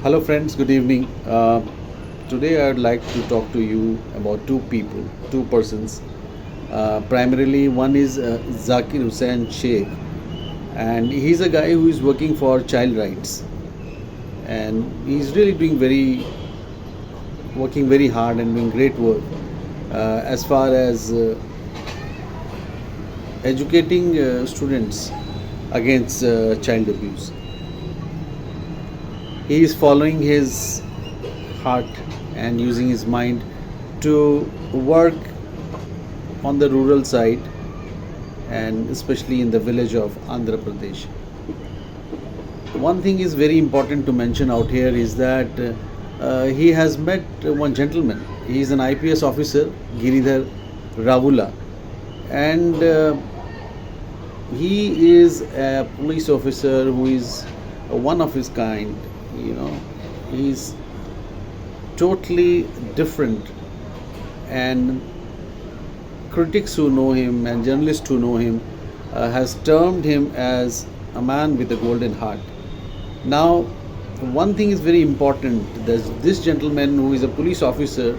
Hello, friends. Good evening. Today, I'd like to talk to you about two people, two persons. Primarily, one is Jakeer Hussain Shaikh, and he's a guy who is working for child rights, and he's really working very hard and doing great work as far as educating students against child abuse. He is following his heart and using his mind to work on the rural side and especially in the village of Andhra Pradesh. One thing is very important to mention out here is that he has met one gentleman. He is an IPS officer, Giridhar Ravula, and he is a police officer who is one of his kind. You know, he's totally different, and critics who know him and journalists who know him has termed him as a man with a golden heart. Now, one thing is very important. There's this gentleman who is a police officer.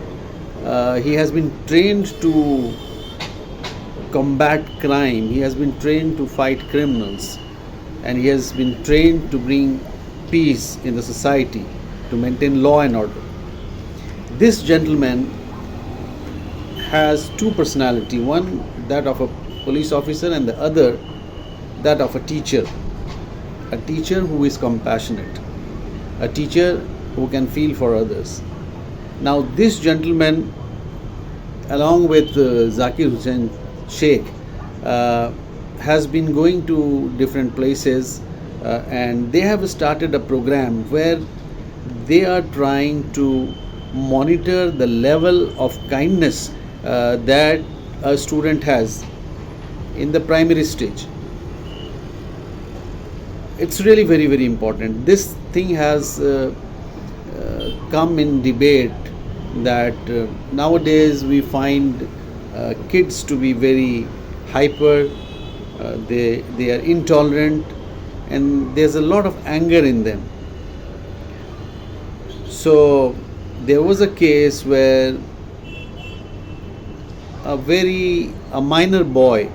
He has been trained to combat crime. He has been trained to fight criminals, and he has been trained to bring peace in the society, to maintain law and order. This gentleman has two personality, one that of a police officer and the other that of a teacher who is compassionate, a teacher who can feel for others. Now this gentleman, along with Jakeer Hussain Shaikh, has been going to different places and they have started a program where they are trying to monitor the level of kindness that a student has in the primary stage. It's really very important. This thing has come in debate that nowadays we find kids to be very hyper, they are intolerant, and there's a lot of anger in them. So there was a case where a minor boy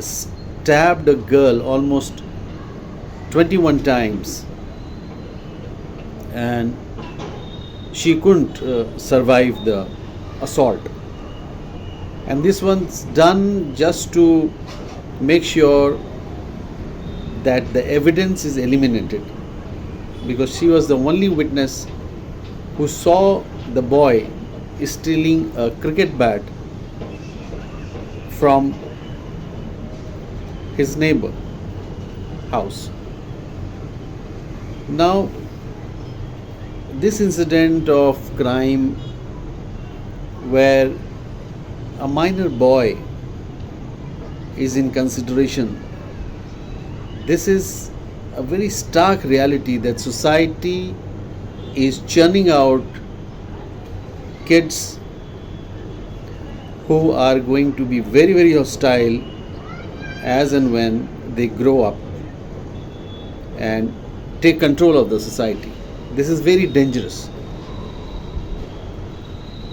stabbed a girl almost 21 times, and she couldn't survive the assault. And this one's done just to make sure that the evidence is eliminated, because she was the only witness who saw the boy stealing a cricket bat from his neighbor house. Now, this incident of crime where a minor boy is in consideration, this is a very stark reality that society is churning out kids who are going to be very hostile as and when they grow up and take control of the society. This is very dangerous.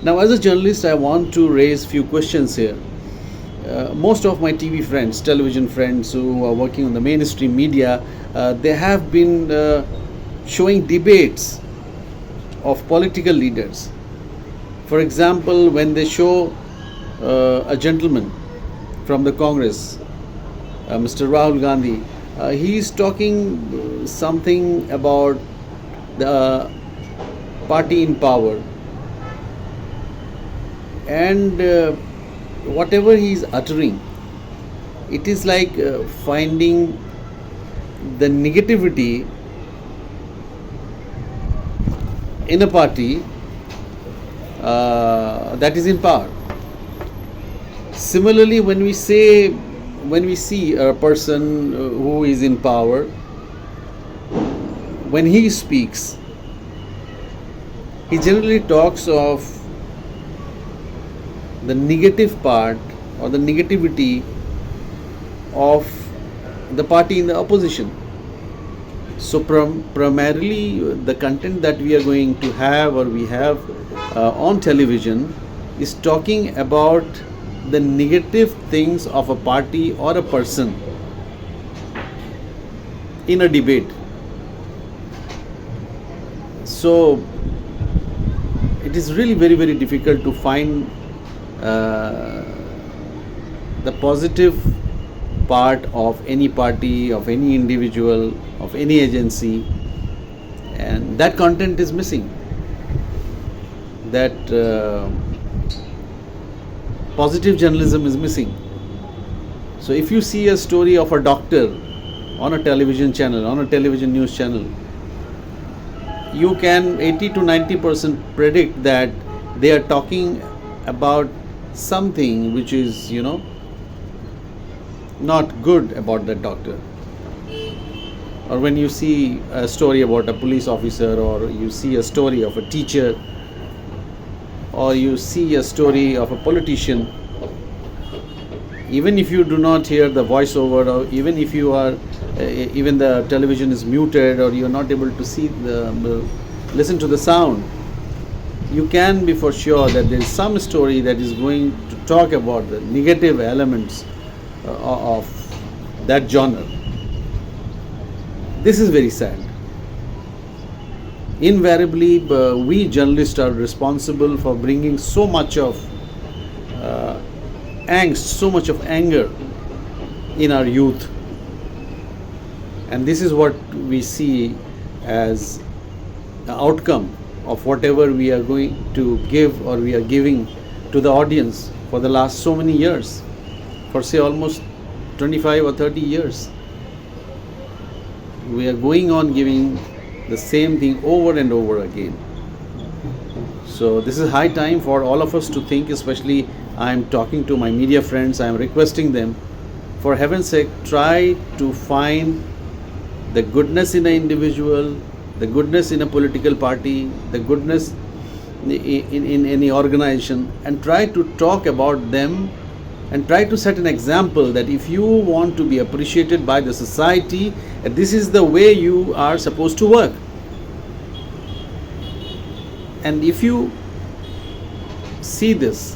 Now, as a journalist, I want to raise few questions here. Most of my TV friends, television friends who are working on the mainstream media, they have been showing debates of political leaders. For example, when they show a gentleman from the Congress, Mr. Rahul Gandhi, he is talking something about the party in power, and whatever he is uttering, it is like finding the negativity in a party that is in power. Similarly, when we see a person who is in power, when he speaks, he generally talks of the negative part or the negativity of the party in the opposition. So primarily the content that we are going to have or we have on television is talking about the negative things of a party or a person in a debate. So it is really very difficult to find the positive part of any party, of any individual, of any agency, and that content is missing. That positive journalism is missing. So if you see a story of a doctor on a television channel, on a television news channel, you can 80 to 90% predict that they are talking about something which is, not good about that doctor. Or when you see a story about a police officer, or you see a story of a teacher, or you see a story of a politician, even if you do not hear the voiceover, or even if you are even the television is muted, or you are not able to see listen to the sound, you can be for sure that there is some story that is going to talk about the negative elements of that genre. This is very sad. Invariably, we journalists are responsible for bringing so much of angst, so much of anger in our youth. And this is what we see as the outcome of whatever we are going to give or we are giving to the audience for the last so many years, for say almost 25 or 30 years. We are going on giving the same thing over and over again. So this is high time for all of us to think, especially I am talking to my media friends, I am requesting them, for heaven's sake, try to find the goodness in an individual, the goodness in a political party, the goodness in any organization, and try to talk about them and try to set an example that if you want to be appreciated by the society, this is the way you are supposed to work. And if you see this,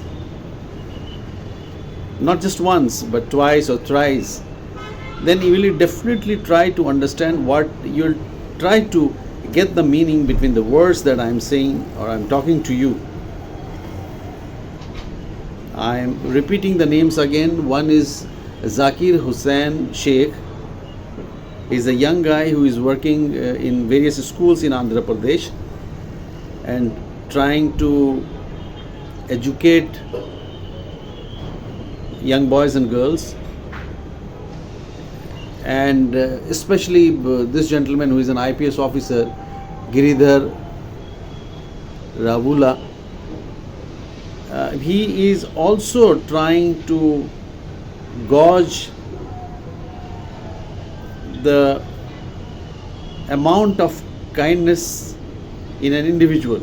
not just once but twice or thrice, then you will definitely try to understand what you'll try to get the meaning between the words that I'm saying or I'm talking to you. I'm repeating the names again. One is Jakeer Hussain Shaikh. He's a young guy who is working in various schools in Andhra Pradesh and trying to educate young boys and girls. And especially this gentleman who is an IPS officer, Giridhar Ravula, he is also trying to gauge the amount of kindness in an individual.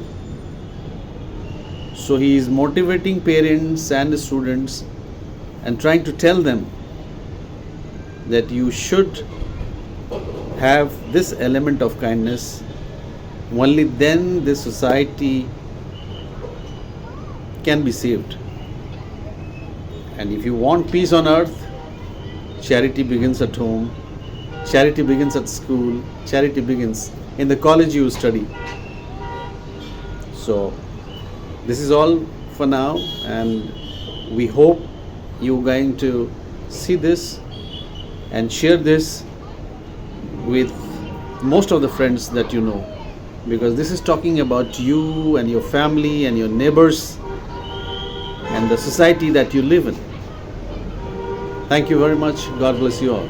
So he is motivating parents and students and trying to tell them that you should have this element of kindness. Only then this society can be saved. And if you want peace on earth, charity begins at home, charity begins at school, charity begins in the college you study. So this is all for now, and we hope you're going to see this and share this with most of the friends that you know, because this is talking about you and your family and your neighbors and the society that you live in. Thank you very much. God bless you all.